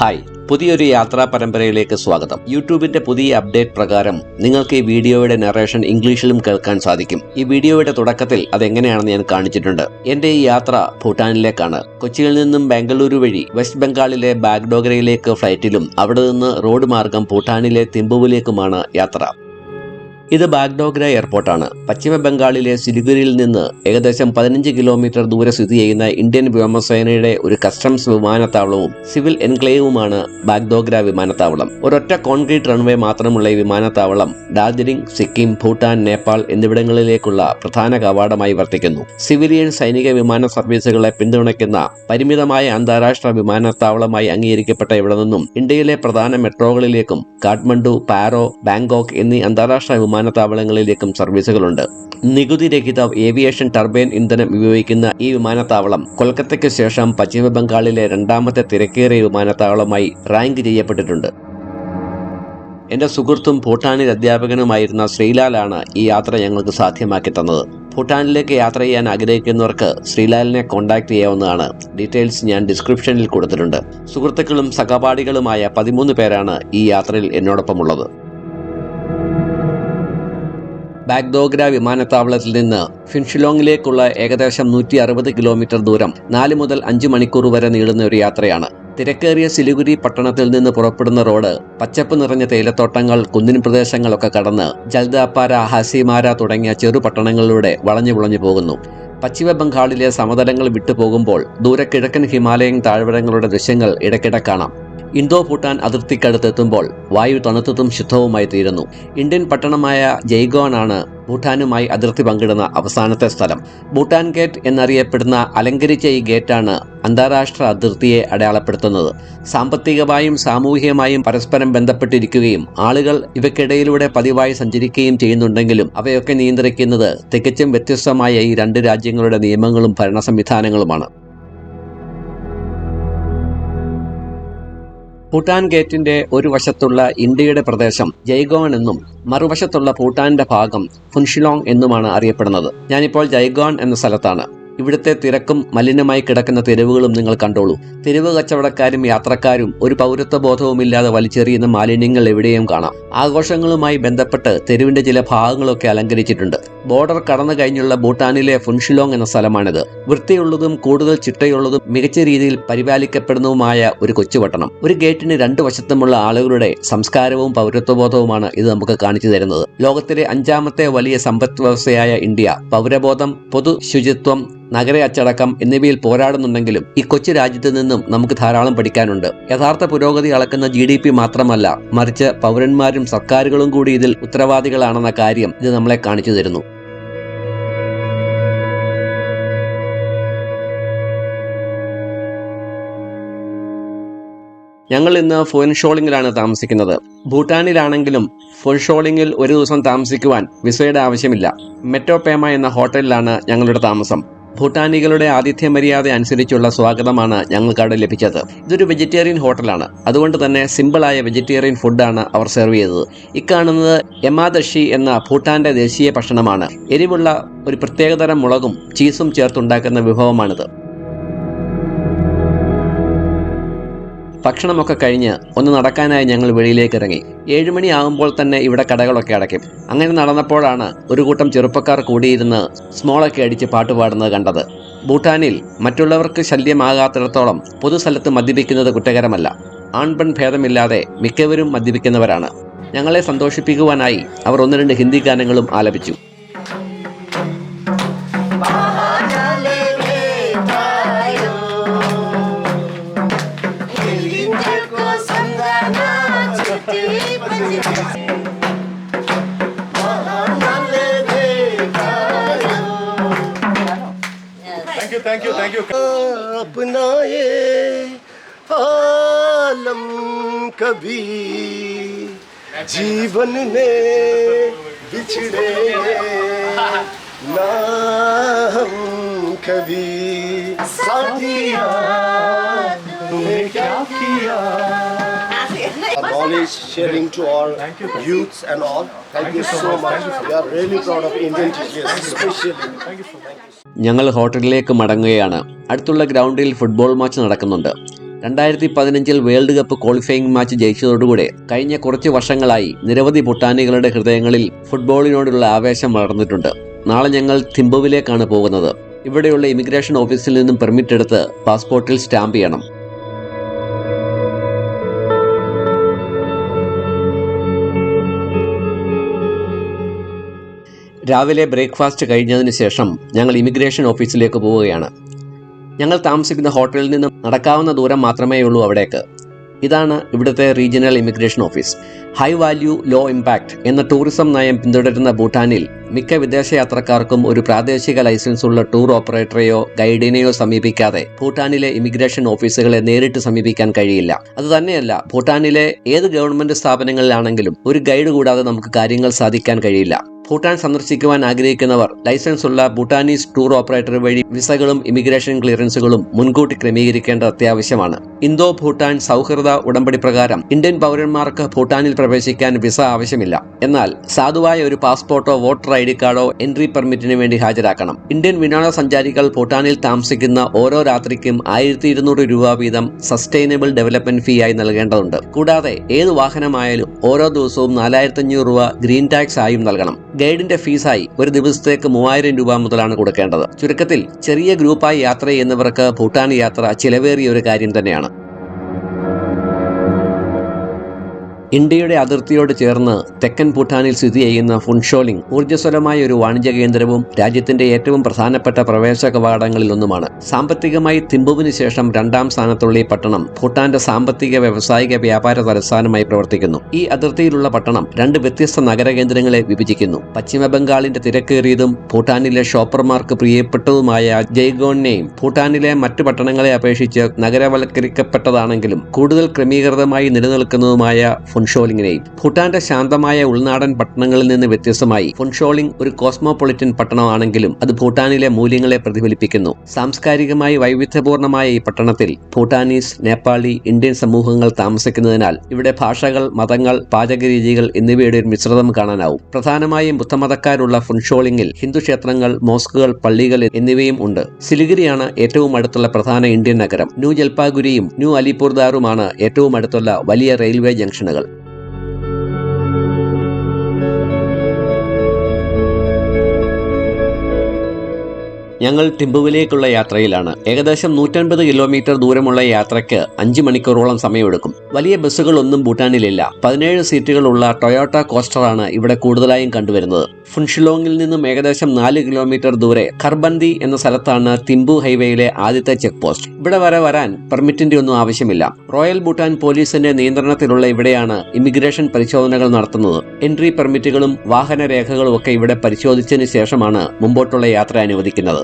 Hi, പുതിയൊരു യാത്രാ പരമ്പരയിലേക്ക് സ്വാഗതം. യൂട്യൂബിന്റെ പുതിയ അപ്ഡേറ്റ് പ്രകാരം നിങ്ങൾക്ക് ഈ വീഡിയോയുടെ നറേഷൻ ഇംഗ്ലീഷിലും കേൾക്കാൻ സാധിക്കും. ഈ വീഡിയോയുടെ തുടക്കത്തിൽ അതെങ്ങനെയാണെന്ന് ഞാൻ കാണിച്ചിട്ടുണ്ട്. എന്റെ ഈ യാത്ര ഭൂട്ടാനിലേക്കാണ്. കൊച്ചിയിൽ നിന്നും ബാംഗ്ലൂരു വഴി വെസ്റ്റ് ബംഗാളിലെ ബാഗ്ഡോഗ്രയിലേക്ക് ഫ്ലൈറ്റിലും അവിടെ നിന്ന് റോഡ് മാർഗം ഭൂട്ടാനിലെ തിമ്പുവിലേക്കുമാണ് യാത്ര. ഇത് ബാഗ്ഡോഗ്ര എയർപോർട്ടാണ്. പശ്ചിമ ബംഗാളിലെ സിലിഗുരിയിൽ നിന്ന് ഏകദേശം 15 കിലോമീറ്റർ ദൂരെ സ്ഥിതി ചെയ്യുന്ന ഇന്ത്യൻ വ്യോമസേനയുടെ ഒരു കസ്റ്റംസ് വിമാനത്താവളവും സിവിൽ എൻക്ലേവുമാണ് ബാഗ്ഡോഗ്ര വിമാനത്താവളം. ഒരൊറ്റ കോൺക്രീറ്റ് റൺവേ മാത്രമുള്ള ഈ വിമാനത്താവളം ഡാർജിലിംഗ്, സിക്കിം, ഭൂട്ടാൻ, നേപ്പാൾ എന്നിവിടങ്ങളിലേക്കുള്ള പ്രധാന കവാടമായി വർത്തിക്കുന്നു. സിവിലിയൻ സൈനിക വിമാന സർവീസുകളെ പിന്തുണയ്ക്കുന്ന പരിമിതമായ അന്താരാഷ്ട്ര വിമാനത്താവളമായി അംഗീകരിക്കപ്പെട്ട ഇവിടെ നിന്നും ഇന്ത്യയിലെ പ്രധാന മെട്രോകളിലേക്കും കാഠ്മണ്ഡു, പാരോ, ബാങ്കോക്ക് എന്നീ അന്താരാഷ്ട്ര വിമാനത്താവളങ്ങളിലേക്കും സർവീസുകളുണ്ട്. നികുതി രഹിത ഏവിയേഷൻ ടർബൈൻ ഇന്ധനം ഉപയോഗിക്കുന്ന ഈ വിമാനത്താവളം കൊൽക്കത്തയ്ക്ക് ശേഷം പശ്ചിമ ബംഗാളിലെ രണ്ടാമത്തെ തിരക്കേറിയ വിമാനത്താവളമായി റാങ്ക് ചെയ്യപ്പെട്ടിട്ടുണ്ട്. എന്റെ സുഹൃത്തും ഭൂട്ടാനിൽ അധ്യാപകനുമായിരുന്ന ശ്രീലാലാണ് ഈ യാത്ര ഞങ്ങൾക്ക് സാധ്യമാക്കി തന്നത്. ഭൂട്ടാനിലേക്ക് യാത്ര ചെയ്യാൻ ആഗ്രഹിക്കുന്നവർക്ക് ശ്രീലാലിനെ കോൺടാക്ട് ചെയ്യാവുന്നതാണ്. ഡീറ്റെയിൽസ് ഞാൻ ഡിസ്ക്രിപ്ഷനിൽ കൊടുത്തിട്ടുണ്ട്. സുഹൃത്തുക്കളും സഹപാഠികളുമായ 13 പേരാണ് ഈ യാത്രയിൽ എന്നോടൊപ്പമുള്ളത്. ബാഗ്ഡോഗ്ര വിമാനത്താവളത്തിൽ നിന്ന് ഫിൻഷിലോങ്ങിലേക്കുള്ള ഏകദേശം 160 കിലോമീറ്റർ ദൂരം 4 മുതൽ 5 മണിക്കൂർ വരെ നീളുന്ന ഒരു യാത്രയാണ്. തിരക്കേറിയ സിലിഗുരി പട്ടണത്തിൽ നിന്ന് പുറപ്പെടുന്ന റോഡ് പച്ചപ്പ് നിറഞ്ഞ തേയിലത്തോട്ടങ്ങൾ, കുന്നിൻ പ്രദേശങ്ങളൊക്കെ കടന്ന് ജൽദാപ്പാര, ഹസിമാര തുടങ്ങിയ ചെറു പട്ടണങ്ങളിലൂടെ വളഞ്ഞു പോകുന്നു. പശ്ചിമ ബംഗാളിലെ സമതലങ്ങൾ വിട്ടുപോകുമ്പോൾ ദൂരെ കിഴക്കൻ ഹിമാലയൻ താഴ്വരങ്ങളുടെ ദൃശ്യങ്ങൾ ഇടയ്ക്കിടെ കാണാം. ഇന്തോ ഭൂട്ടാൻ അതിർത്തിക്കടുത്തെത്തുമ്പോൾ വായു തണുത്തതും ശുദ്ധവുമായി തീരുന്നു. ഇന്ത്യൻ പട്ടണമായ ജയ്ഗോൺ ആണ് ഭൂട്ടാനുമായി അതിർത്തി പങ്കിടുന്ന അവസാനത്തെ സ്ഥലം. ഭൂട്ടാൻ ഗേറ്റ് എന്നറിയപ്പെടുന്ന അലങ്കരിച്ച ഈ ഗേറ്റാണ് അന്താരാഷ്ട്ര അതിർത്തിയെ അടയാളപ്പെടുത്തുന്നത്. സാമ്പത്തികമായും സാമൂഹികമായും പരസ്പരം ബന്ധപ്പെട്ടിരിക്കുകയും ആളുകൾ ഇവയ്ക്കിടയിലൂടെ പതിവായി സഞ്ചരിക്കുകയും ചെയ്യുന്നുണ്ടെങ്കിലും അവയൊക്കെ നിയന്ത്രിക്കുന്നത് തികച്ചും വ്യത്യസ്തമായ ഈ രണ്ട് രാജ്യങ്ങളുടെ നിയമങ്ങളും ഭരണ സംവിധാനങ്ങളുമാണ്. ഭൂട്ടാൻ ഗേറ്റിന്റെ ഒരു വശത്തുള്ള ഇന്ത്യയുടെ പ്രദേശം ജയ്ഗോൺ എന്നും മറുവശത്തുള്ള ഭൂട്ടാന്റെ ഭാഗം ഫുൻഷിലോങ് എന്നുമാണ് അറിയപ്പെടുന്നത്. ഞാനിപ്പോൾ ജയ്ഗോൺ എന്ന സ്ഥലത്താണ്. ഇവിടുത്തെ തിരക്കും മലിനമായി കിടക്കുന്ന തെരുവുകളും നിങ്ങൾ കണ്ടോളൂ. തെരുവ് കച്ചവടക്കാരും യാത്രക്കാരും ഒരു പൗരത്വ ബോധവുമില്ലാതെ വലിച്ചെറിയുന്ന മാലിന്യങ്ങൾ എവിടെയും കാണാം. ആഘോഷങ്ങളുമായി ബന്ധപ്പെട്ട് തെരുവിന്റെ ചില ഭാഗങ്ങളൊക്കെ അലങ്കരിച്ചിട്ടുണ്ട്. ബോർഡർ കടന്നു കഴിഞ്ഞുള്ള ഭൂട്ടാനിലെ ഫുൻഷിലോങ് എന്ന സ്ഥലമാണിത്. വൃത്തിയുള്ളതും കൂടുതൽ ചിട്ടയുള്ളതും മികച്ച രീതിയിൽ പരിപാലിക്കപ്പെടുന്നതുമായ ഒരു കൊച്ചുപട്ടണം. ഒരു ഗേറ്റിന് 2 വശത്തുമുള്ള ആളുകളുടെ സംസ്കാരവും പൗരത്വബോധവുമാണ് ഇത് നമുക്ക് കാണിച്ചു തരുന്നത്. ലോകത്തിലെ 5ാമത്തെ വലിയ സമ്പദ് വ്യവസ്ഥയായ ഇന്ത്യ പൗരബോധം, പൊതു ശുചിത്വം, നഗര അച്ചടക്കം എന്നിവയിൽ പോരാടുന്നുണ്ടെങ്കിലും ഈ കൊച്ചു രാജ്യത്ത് നിന്നും നമുക്ക് ധാരാളം പഠിക്കാനുണ്ട്. യഥാർത്ഥ പുരോഗതി അളക്കുന്ന GDP മാത്രമല്ല, മറിച്ച് പൗരന്മാരും സർക്കാരുകളും കൂടി ഇതിൽ ഉത്തരവാദികളാണെന്ന കാര്യം ഇത് നമ്മളെ കാണിച്ചു തരുന്നു. ഞങ്ങൾ ഇന്ന് ഫുൻഷോളിങ്ങിലാണ് താമസിക്കുന്നത്. ഭൂട്ടാനിലാണെങ്കിലും ഫുൻഷോളിങ്ങിൽ ഒരു ദിവസം താമസിക്കുവാൻ വിസയുടെ ആവശ്യമില്ല. മെറ്റോപേമ എന്ന ഹോട്ടലിലാണ് ഞങ്ങളുടെ താമസം. ഭൂട്ടാനികളുടെ ആതിഥ്യ മര്യാദ അനുസരിച്ചുള്ള സ്വാഗതമാണ് ഞങ്ങൾക്ക് അവിടെ ലഭിച്ചത്. ഇതൊരു വെജിറ്റേറിയൻ ഹോട്ടലാണ്. അതുകൊണ്ട് തന്നെ സിമ്പിളായ വെജിറ്റേറിയൻ ഫുഡാണ് അവർ സെർവ് ചെയ്തത്. ഇക്കാണുന്നത് എമാദഷി എന്ന ഭൂട്ടാന്റെ ദേശീയ ഭക്ഷണമാണ്. എരിവുള്ള ഒരു പ്രത്യേകതരം മുളകും ചീസും ചേർത്തുണ്ടാക്കുന്ന വിഭവമാണിത്. ഭക്ഷണമൊക്കെ കഴിഞ്ഞ് ഒന്ന് നടക്കാനായി ഞങ്ങൾ വെളിയിലേക്ക് ഇറങ്ങി. 7 മണി ആകുമ്പോൾ തന്നെ ഇവിടെ കടകളൊക്കെ അടയ്ക്കും. അങ്ങനെ നടന്നപ്പോഴാണ് ഒരു കൂട്ടം ചെറുപ്പക്കാർ കൂടിയിരുന്ന് സ്മോളൊക്കെ അടിച്ച് പാട്ടുപാടുന്നത് കണ്ടത്. ഭൂട്ടാനിൽ മറ്റുള്ളവർക്ക് ശല്യമാകാത്തിടത്തോളം പൊതുസ്ഥലത്ത് മദ്യപിക്കുന്നത് കുറ്റകരമല്ല. ആൺപെൺ ഭേദമില്ലാതെ മിക്കവരും മദ്യപിക്കുന്നവരാണ്. ഞങ്ങളെ സന്തോഷിപ്പിക്കുവാനായി അവർ 1-2 ഹിന്ദി ഗാനങ്ങളും ആലപിച്ചു. Thank you. अपनाए आलम कभी जीवन में बिछड़े ना हम कभी साथिया तूने क्या किया. Knowledge sharing to our youths and all. Thank you so much. We are really proud of Indian teachers, especially. Thank you so much. ഞങ്ങൾ ഹോട്ടലിലേക്ക് മടങ്ങുകയാണ്. അടുത്തുള്ള ഗ്രൗണ്ടിൽ ഫുട്ബോൾ മാച്ച് നടക്കുന്നുണ്ട്. 2015 വേൾഡ് കപ്പ് ക്വാളിഫയിങ് മാച്ച് ജയിച്ചതോടുകൂടെ കഴിഞ്ഞ കുറച്ച് വർഷങ്ങളായി നിരവധി ഭൂട്ടാനികളുടെ ഹൃദയങ്ങളിൽ ഫുട്ബോളിനോടുള്ള ആവേശം വളർന്നിട്ടുണ്ട്. നാളെ ഞങ്ങൾ തിമ്പുവിലേക്കാണ് പോകുന്നത്. ഇവിടെയുള്ള ഇമിഗ്രേഷൻ ഓഫീസിൽ നിന്നും പെർമിറ്റ് എടുത്ത് പാസ്പോർട്ടിൽ സ്റ്റാമ്പ് ചെയ്യണം. രാവിലെ ബ്രേക്ക്ഫാസ്റ്റ് കഴിഞ്ഞതിന് ശേഷം ഞങ്ങൾ ഇമിഗ്രേഷൻ ഓഫീസിലേക്ക് പോവുകയാണ്. ഞങ്ങൾ താമസിക്കുന്ന ഹോട്ടലിൽ നിന്ന് നടക്കാവുന്ന ദൂരം മാത്രമേ ഉള്ളൂ അവിടേക്ക്. ഇതാണ് ഇവിടുത്തെ regional immigration office. High value low impact എന്ന ടൂറിസം നയം പിന്തുടരുന്ന ഭൂട്ടാനിൽ മിക്ക വിദേശ യാത്രക്കാർക്കും ഒരു പ്രാദേശിക ലൈസൻസ് ഉള്ള ടൂർ ഓപ്പറേറ്ററെയോ ഗൈഡിനെയോ സമീപിക്കാതെ ഭൂട്ടാനിലെ ഇമിഗ്രേഷൻ ഓഫീസുകളെ നേരിട്ട് സമീപിക്കാൻ കഴിയില്ല. അതുതന്നെയല്ല, ഭൂട്ടാനിലെ ഏത് ഗവൺമെന്റ് സ്ഥാപനങ്ങളിലാണെങ്കിലും ഒരു ഗൈഡ് കൂടാതെ നമുക്ക് കാര്യങ്ങൾ സാധിക്കാൻ കഴിയില്ല. ഭൂട്ടാൻ സന്ദർശിക്കുവാൻ ആഗ്രഹിക്കുന്നവർ ലൈസൻസ് ഉള്ള ഭൂട്ടാനീസ് ടൂർ ഓപ്പറേറ്റർ വഴി വിസകളും ഇമിഗ്രേഷൻ ക്ലിയറൻസുകളും മുൻകൂട്ടി ക്രമീകരിക്കേണ്ടത് അത്യാവശ്യമാണ്. ഇന്തോ ഭൂട്ടാൻ സൗഹൃദ ഉടമ്പടി പ്രകാരം ഇന്ത്യൻ പൗരന്മാർക്ക് ഭൂട്ടാനിൽ പ്രവേശിക്കാൻ വിസ ആവശ്യമില്ല. എന്നാൽ സാധുവായ ഒരു പാസ്പോർട്ടോ വോട്ടർ ID കാർഡോ എൻട്രി പെർമിറ്റിന് വേണ്ടി ഹാജരാക്കണം. ഇന്ത്യൻ വിനോദസഞ്ചാരികൾ ഭൂട്ടാനിൽ താമസിക്കുന്ന ഓരോ രാത്രിക്കും 1200 രൂപ വീതം സസ്റ്റൈനബിൾ ഡെവലപ്മെന്റ് ഫീ ആയി നൽകേണ്ടതുണ്ട്. കൂടാതെ ഏത് വാഹനമായാലും ഓരോ ദിവസവും 4500 രൂപ ഗ്രീൻ ടാക്സ് ആയും നൽകണം. ഗൈഡിന്റെ ഫീസായി ഒരു ദിവസത്തേക്ക് 3000 രൂപ മുതലാണ് കൊടുക്കേണ്ടത്. ചുരുക്കത്തിൽ ചെറിയ ഗ്രൂപ്പായി യാത്ര ചെയ്യുന്നവർക്ക് ഭൂട്ടാൻ യാത്ര ചിലവേറിയ ഒരു കാര്യം തന്നെയാണ്. ഇന്ത്യയുടെ അതിർത്തിയോട് ചേർന്ന് തെക്കൻ ഭൂട്ടാനിൽ സ്ഥിതി ചെയ്യുന്ന ഫുൻഷോലിംഗ് ഊർജ്ജസ്വലമായ ഒരു വാണിജ്യ കേന്ദ്രവും രാജ്യത്തിന്റെ ഏറ്റവും പ്രധാനപ്പെട്ട പ്രവേശ കവാടങ്ങളിൽ ഒന്നുമാണ്. സാമ്പത്തികമായി തിമ്പുവിന് ശേഷം 2ാം സ്ഥാനത്തുള്ള ഈ പട്ടണം ഭൂട്ടാന്റെ സാമ്പത്തിക വ്യാവസായിക വ്യാപാര തലസ്ഥാനമായി പ്രവർത്തിക്കുന്നു. ഈ അതിർത്തിയിലുള്ള പട്ടണം 2 വ്യത്യസ്ത നഗരകേന്ദ്രങ്ങളെ വിഭജിക്കുന്നു. പശ്ചിമ ബംഗാളിന്റെ തിരക്കേറിയതും ഭൂട്ടാനിലെ ഷോപ്പർമാർക്ക് പ്രിയപ്പെട്ടതുമായ ജയ്ഗോണിനെയും ഭൂട്ടാനിലെ മറ്റു പട്ടണങ്ങളെ അപേക്ഷിച്ച് നഗരവൽക്കരിക്കപ്പെട്ടതാണെങ്കിലും കൂടുതൽ ക്രമീകൃതമായി നിലനിൽക്കുന്നതുമായ ഫുൻഷോലിംഗിനെയും. ഭൂട്ടാന്റെ ശാന്തമായ ഉൾനാടൻ പട്ടണങ്ങളിൽ നിന്ന് വ്യത്യസ്തമായി ഫുൻഷോലിംഗ് ഒരു കോസ്മോപൊളിറ്റൻ പട്ടണമാണെങ്കിലും അത് ഭൂട്ടാനിലെ മൂല്യങ്ങളെ പ്രതിഫലിപ്പിക്കുന്നു. സാംസ്കാരികമായി വൈവിധ്യപൂർണമായ ഈ പട്ടണത്തിൽ ഭൂട്ടാനീസ്, നേപ്പാളി, ഇന്ത്യൻ സമൂഹങ്ങൾ താമസിക്കുന്നതിനാൽ ഇവിടെ ഭാഷകൾ, മതങ്ങൾ, പാചകരീതികൾ എന്നിവയുടെ ഒരു മിശ്രിതം കാണാനാവും. പ്രധാനമായും ബുദ്ധമതക്കാരുള്ള ഫുൻഷോലിംഗിൽ ഹിന്ദു ക്ഷേത്രങ്ങൾ, മോസ്കുകൾ, പള്ളികൾ എന്നിവയും ഉണ്ട്. സിലിഗുരിയാണ് ഏറ്റവും അടുത്തുള്ള പ്രധാന ഇന്ത്യൻ നഗരം. ന്യൂ ജൽപാഗുരിയും ന്യൂ അലിപൂർദാറുമാണ് ഏറ്റവും അടുത്തുള്ള വലിയ റെയിൽവേ ജംഗ്ഷനുകൾ. ഞങ്ങൾ ടിമ്പുവിലേക്കുള്ള യാത്രയിലാണ്. ഏകദേശം 150 കിലോമീറ്റർ ദൂരമുള്ള യാത്രയ്ക്ക് 5 മണിക്കൂറോളം സമയമെടുക്കും. വലിയ ബസ്സുകളൊന്നും ഭൂട്ടാനിലില്ല. 17 സീറ്റുകളുള്ള ടൊയോട്ട കോസ്റ്ററാണ് ഇവിടെ കൂടുതലായും കണ്ടുവരുന്നത്. ഫുൻഷിലോങ്ങിൽ നിന്നും ഏകദേശം 4 കിലോമീറ്റർ ദൂരെ ഖർബന്തി എന്ന സ്ഥലത്താണ് തിമ്പു ഹൈവേയിലെ ആദ്യത്തെ ചെക്ക് പോസ്റ്റ്. ഇവിടെ വരാൻ പെർമിറ്റിന്റെ ഒന്നും ആവശ്യമില്ല. റോയൽ ഭൂട്ടാൻ പോലീസിന്റെ നിയന്ത്രണത്തിലുള്ള ഇവിടെയാണ് ഇമിഗ്രേഷൻ പരിശോധനകൾ നടത്തുന്നത്. എൻട്രി പെർമിറ്റുകളും വാഹനരേഖകളും ഒക്കെ ഇവിടെ പരിശോധിച്ചതിന് ശേഷമാണ് മുമ്പോട്ടുള്ള യാത്ര അനുവദിക്കുന്നത്.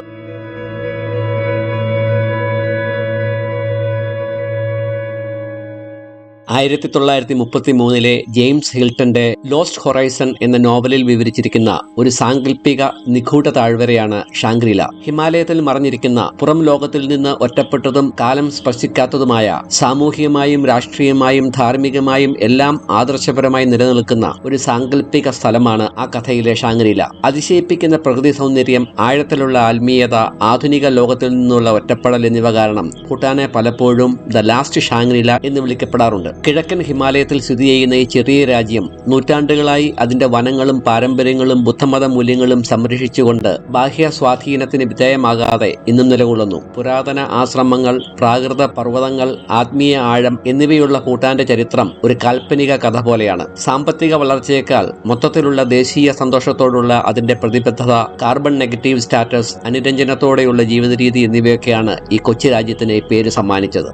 1933 ജെയിംസ് ഹിൽട്ടന്റെ ലോസ്റ്റ് ഹൊറൈസൺ എന്ന നോവലിൽ വിവരിച്ചിരിക്കുന്ന ഒരു സാങ്കല്പിക നിഗൂഢ താഴ്വരയാണ് ഷാങ്ക്രില. ഹിമാലയത്തിൽ മറഞ്ഞിരിക്കുന്ന പുറം ലോകത്തിൽ നിന്ന് ഒറ്റപ്പെട്ടതും കാലം സ്പർശിക്കാത്തതുമായ സാമൂഹികമായും രാഷ്ട്രീയമായും ധാർമ്മികമായും എല്ലാം ആദർശപരമായി നിലനിൽക്കുന്ന ഒരു സാങ്കല്പിക സ്ഥലമാണ് ആ കഥയിലെ ഷാങ്ക്രില. അതിശയിപ്പിക്കുന്ന പ്രകൃതി സൗന്ദര്യം, ആഴത്തിലുള്ള ആത്മീയത, ആധുനിക ലോകത്തിൽ നിന്നുള്ള ഒറ്റപ്പെടൽ എന്നിവ കാരണം ഭൂട്ടാനെ പലപ്പോഴും ദ ലാസ്റ്റ് ഷാങ്ക്രില എന്ന് വിളിക്കപ്പെടാറുണ്ട്. കിഴക്കൻ ഹിമാലയത്തിൽ സ്ഥിതി ചെയ്യുന്ന ഈ ചെറിയ രാജ്യം നൂറ്റാണ്ടുകളായി അതിന്റെ വനങ്ങളും പാരമ്പര്യങ്ങളും ബുദ്ധമത മൂല്യങ്ങളും സംരക്ഷിച്ചുകൊണ്ട് ബാഹ്യ സ്വാധീനത്തിന് വിധേയമാകാതെ ഇന്നും നിലകൊള്ളുന്നു. പുരാതന ആശ്രമങ്ങൾ, പ്രാകൃത പർവ്വതങ്ങൾ, ആത്മീയ ആഴം എന്നിവയുള്ള ഭൂട്ടാന്റെ ചരിത്രം ഒരു കാൽപ്പനിക കഥ പോലെയാണ്. സാമ്പത്തിക വളർച്ചയേക്കാൾ മൊത്തത്തിലുള്ള ദേശീയ സന്തോഷത്തോടുള്ള അതിന്റെ പ്രതിബദ്ധത, കാർബൺ നെഗറ്റീവ് സ്റ്റാറ്റസ്, അനുരഞ്ജനത്തോടെയുള്ള ജീവിത രീതി എന്നിവയൊക്കെയാണ് ഈ കൊച്ചു രാജ്യത്തിന് പേര് സമ്മാനിച്ചത്.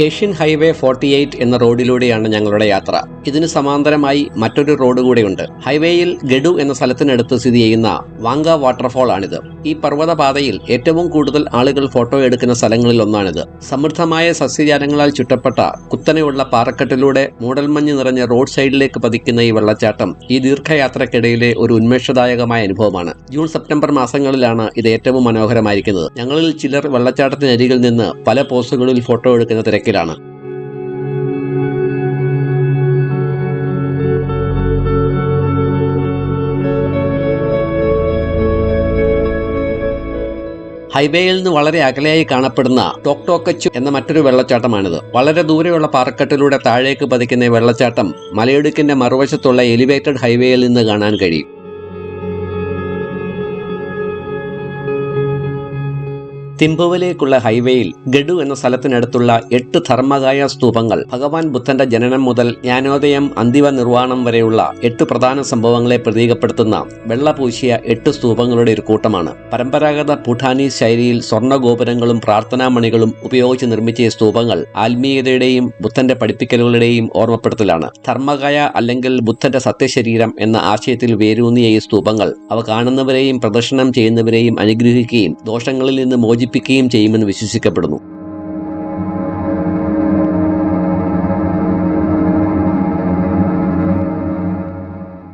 ഏഷ്യൻ ഹൈവേ 48 എന്ന റോഡിലൂടെയാണ് ഞങ്ങളുടെ യാത്ര. ഇതിന് സമാന്തരമായി മറ്റൊരു റോഡ് കൂടെയുണ്ട്. ഹൈവേയിൽ ഗഡു എന്ന സ്ഥലത്തിനടുത്ത് സ്ഥിതി ചെയ്യുന്ന വാങ്ക വാട്ടർഫോൾ ആണിത്. ഈ പർവ്വതപാതയിൽ ഏറ്റവും കൂടുതൽ ആളുകൾ ഫോട്ടോ എടുക്കുന്ന സ്ഥലങ്ങളിൽ ഒന്നാണിത്. സമൃദ്ധമായ സസ്യജാലങ്ങളാൽ ചുറ്റപ്പെട്ട കുത്തനെയുള്ള പാറക്കെട്ടിലൂടെ മൂടൽമഞ്ഞ് നിറഞ്ഞ റോഡ് സൈഡിലേക്ക് പതിക്കുന്ന ഈ വെള്ളച്ചാട്ടം ഈ ദീർഘയാത്രക്കിടയിലെ ഒരു ഉന്മേഷദായകമായ അനുഭവമാണ്. ജൂൺ, സെപ്റ്റംബർ മാസങ്ങളിലാണ് ഇത് ഏറ്റവും മനോഹരമായിരിക്കുന്നത്. ഞങ്ങളിൽ ചിലർ വെള്ളച്ചാട്ടത്തിനരികിൽ നിന്ന് പല പോസുകളിൽ ഫോട്ടോ എടുക്കുന്ന തിരക്കിലാണ്. ഹൈവേയിൽ നിന്ന് വളരെ അകലെയായി കാണപ്പെടുന്ന ടോക്ടോക്കച്ചു എന്ന മറ്റൊരു വെള്ളച്ചാട്ടമാണിത്. വളരെ ദൂരെയുള്ള പാറക്കെട്ടിലൂടെ താഴേക്ക് പതിക്കുന്ന വെള്ളച്ചാട്ടം മലയിടുക്കിന്റെ മറുവശത്തുള്ള എലിവേറ്റഡ് ഹൈവേയിൽ നിന്ന് കാണാൻ കഴിയും. തിമ്പുവിലേക്കുള്ള ഹൈവേയിൽ ഗഡു എന്ന സ്ഥലത്തിനടുത്തുള്ള 8 ധർമ്മകായ സ്തൂപങ്ങൾ ഭഗവാൻ ബുദ്ധന്റെ ജനനം മുതൽ ജ്ഞാനോദയം അന്തിമ നിർവ്വാണം വരെയുള്ള 8 പ്രധാന സംഭവങ്ങളെ പ്രതീകപ്പെടുത്തുന്ന വെള്ളപൂശിയ 8 സ്തൂപങ്ങളുടെ ഒരു കൂട്ടമാണ്. പരമ്പരാഗത ഭൂട്ടാനീസ് ശൈലിയിൽ സ്വർണ്ണ ഗോപുരങ്ങളും പ്രാർത്ഥനാമണികളും ഉപയോഗിച്ച് നിർമ്മിച്ച ഈ സ്തൂപങ്ങൾ ആത്മീയതയുടെയും ബുദ്ധന്റെ പഠിപ്പിക്കലുകളുടെയും ഓർമ്മപ്പെടുത്തലാണ്. ധർമ്മകായ അല്ലെങ്കിൽ ബുദ്ധന്റെ സത്യശരീരം എന്ന ആശയത്തിൽ വേരൂന്നിയ ഈ സ്തൂപങ്ങൾ അവ കാണുന്നവരെയും പ്രദർശനം ചെയ്യുന്നവരെയും അനുഗ്രഹിക്കുകയും ദോഷങ്ങളിൽ നിന്ന് മോചിപ്പിക്കുകയും ചെയ്യുമെന്ന് വിശ്വസിക്കപ്പെടുന്നു.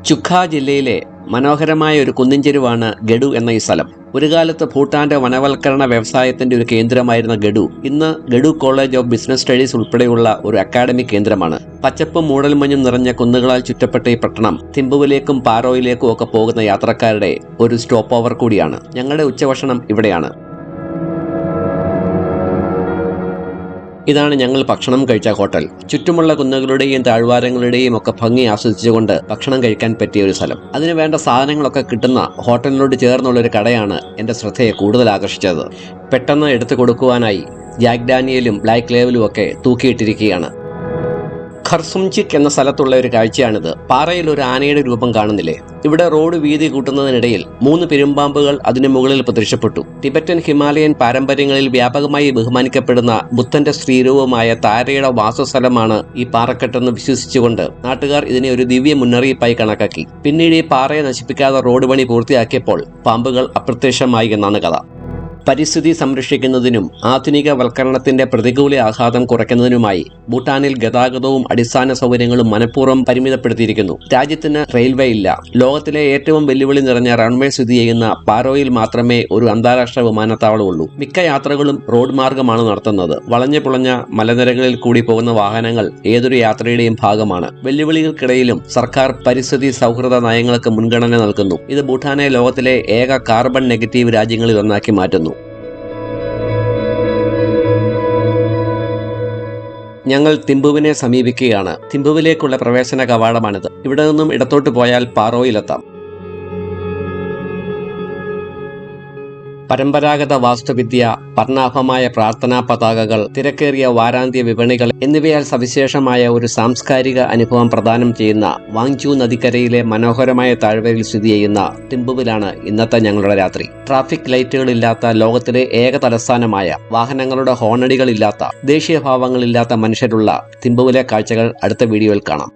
ചുഖ ജില്ലയിലെ മനോഹരമായ ഒരു കുന്നിൻചെരുവാണ് ഗഡു എന്ന ഈ സ്ഥലം. ഒരു കാലത്ത് ഭൂട്ടാന്റെ വനവൽക്കരണ വ്യവസായത്തിന്റെ ഒരു കേന്ദ്രമായിരുന്ന ഗഡു ഇന്ന് ഗഡു കോളേജ് ഓഫ് ബിസിനസ് സ്റ്റഡീസ് ഉൾപ്പെടെയുള്ള ഒരു അക്കാഡമിക് കേന്ദ്രമാണ്. പച്ചപ്പും മൂടൽമഞ്ഞും നിറഞ്ഞ കുന്നുകളാൽ ചുറ്റപ്പെട്ട ഈ പട്ടണം തിമ്പുവിലേക്കും പാരോയിലേക്കും ഒക്കെ പോകുന്ന യാത്രക്കാരുടെ ഒരു സ്റ്റോപ്പ് ഓവർ കൂടിയാണ്. ഞങ്ങളുടെ ഉച്ചഭക്ഷണം ഇവിടെയാണ്. ഇതാണ് ഞങ്ങൾ ഭക്ഷണം കഴിച്ച ഹോട്ടൽ. ചുറ്റുമുള്ള കുന്നുകളുടെയും താഴ്വാരങ്ങളുടെയും ഒക്കെ ഭംഗി ആസ്വദിച്ചുകൊണ്ട് ഭക്ഷണം കഴിക്കാൻ പറ്റിയ ഒരു സ്ഥലം. അതിന് വേണ്ട സാധനങ്ങളൊക്കെ കിട്ടുന്ന ഹോട്ടലിനോട് ചേർന്നുള്ള ഒരു കടയാണ് എൻ്റെ ശ്രദ്ധയെ കൂടുതൽ ആകർഷിച്ചത്. പെട്ടെന്ന് എടുത്തു കൊടുക്കുവാനായി ജാക്ക് ഡാനിയലും ബ്ലാക്ക് ലേബലും ഒക്കെ തൂക്കിയിട്ടിരിക്കുകയാണ്. ഖർസുംചിക് എന്ന സ്ഥലത്തുള്ള ഒരു കാഴ്ചയാണിത്. പാറയിൽ ഒരു ആനയുടെ രൂപം കാണുന്നില്ലേ? ഇവിടെ റോഡ് വീതി കൂട്ടുന്നതിനിടയിൽ 3 പെരുമ്പാമ്പുകൾ അതിനു മുകളിൽ പ്രത്യക്ഷപ്പെട്ടു. ടിബറ്റൻ ഹിമാലയൻ പാരമ്പര്യങ്ങളിൽ വ്യാപകമായി ബഹുമാനിക്കപ്പെടുന്ന ബുദ്ധന്റെ സ്ത്രീരൂപമായ താരയുടെ വാസസ്ഥലമാണ് ഈ പാറക്കെട്ടെന്ന് വിശ്വസിച്ചുകൊണ്ട് നാട്ടുകാർ ഇതിനെ ഒരു ദിവ്യ മുന്നറിയിപ്പായി കണക്കാക്കി. പിന്നീട് ഈ പാറയെ നശിപ്പിക്കാതെ റോഡ് പണി പൂർത്തിയാക്കിയപ്പോൾ പാമ്പുകൾ അപ്രത്യക്ഷമായി എന്നാണ് കഥ. പരിസ്ഥിതി സംരക്ഷിക്കുന്നതിനും ആധുനികവൽക്കരണത്തിന്റെ പ്രതികൂല ആഘാതം കുറയ്ക്കുന്നതിനുമായി ഭൂട്ടാനിൽ ഗതാഗതവും അടിസ്ഥാന സൗകര്യങ്ങളും മനഃപൂർവ്വം പരിമിതപ്പെടുത്തിയിരിക്കുന്നു. രാജ്യത്തിന് റെയിൽവേ ഇല്ല. ലോകത്തിലെ ഏറ്റവും വെല്ലുവിളി നിറഞ്ഞ റൺവേ സ്ഥിതി ചെയ്യുന്ന പാരോയിൽ മാത്രമേ ഒരു അന്താരാഷ്ട്ര വിമാനത്താവളമുള്ളൂ. മിക്ക യാത്രകളും റോഡ് മാർഗമാണ് നടത്തുന്നത്. വളഞ്ഞു പുളഞ്ഞ മലനിരകളിൽ കൂടി പോകുന്ന വാഹനങ്ങൾ ഏതൊരു യാത്രയുടെയും ഭാഗമാണ്. വെല്ലുവിളികൾക്കിടയിലും സർക്കാർ പരിസ്ഥിതി സൗഹൃദ നയങ്ങൾക്ക് മുൻഗണന നൽകുന്നു. ഇത് ഭൂട്ടാനെ ലോകത്തിലെ ഏക കാർബൺ നെഗറ്റീവ് രാജ്യങ്ങളിൽ ഒന്നാക്കി മാറ്റുന്നു. ഞങ്ങൾ തിമ്പുവിനെ സമീപിക്കുകയാണ്. തിമ്പുവിലേക്കുള്ള പ്രവേശന കവാടമാണിത്. ഇവിടെ നിന്നും ഇടത്തോട്ട് പോയാൽ പാറോയിലെത്താം. പരമ്പരാഗത വാസ്തുവിദ്യ, വർണ്ണാഭമായ പ്രാർത്ഥനാ പതാകകൾ, തിരക്കേറിയ വാരാന്ത്യ വിപണികൾ എന്നിവയാൽ സവിശേഷമായ ഒരു സാംസ്കാരിക അനുഭവം പ്രദാനം ചെയ്യുന്ന വാങ്ചു നദിക്കരയിലെ മനോഹരമായ താഴ്വരയിൽ സ്ഥിതി ചെയ്യുന്ന തിമ്പുവിലാണ് ഇന്നത്തെ ഞങ്ങളുടെ രാത്രി. ട്രാഫിക് ലൈറ്റുകളില്ലാത്ത ലോകത്തിലെ ഏക തലസ്ഥാനമായ, വാഹനങ്ങളുടെ ഹോണടികളില്ലാത്ത, ദേശീയഭാവങ്ങളില്ലാത്ത മനുഷ്യരുള്ള തിമ്പുവിലെ കാഴ്ചകൾ അടുത്ത വീഡിയോയിൽ കാണാം.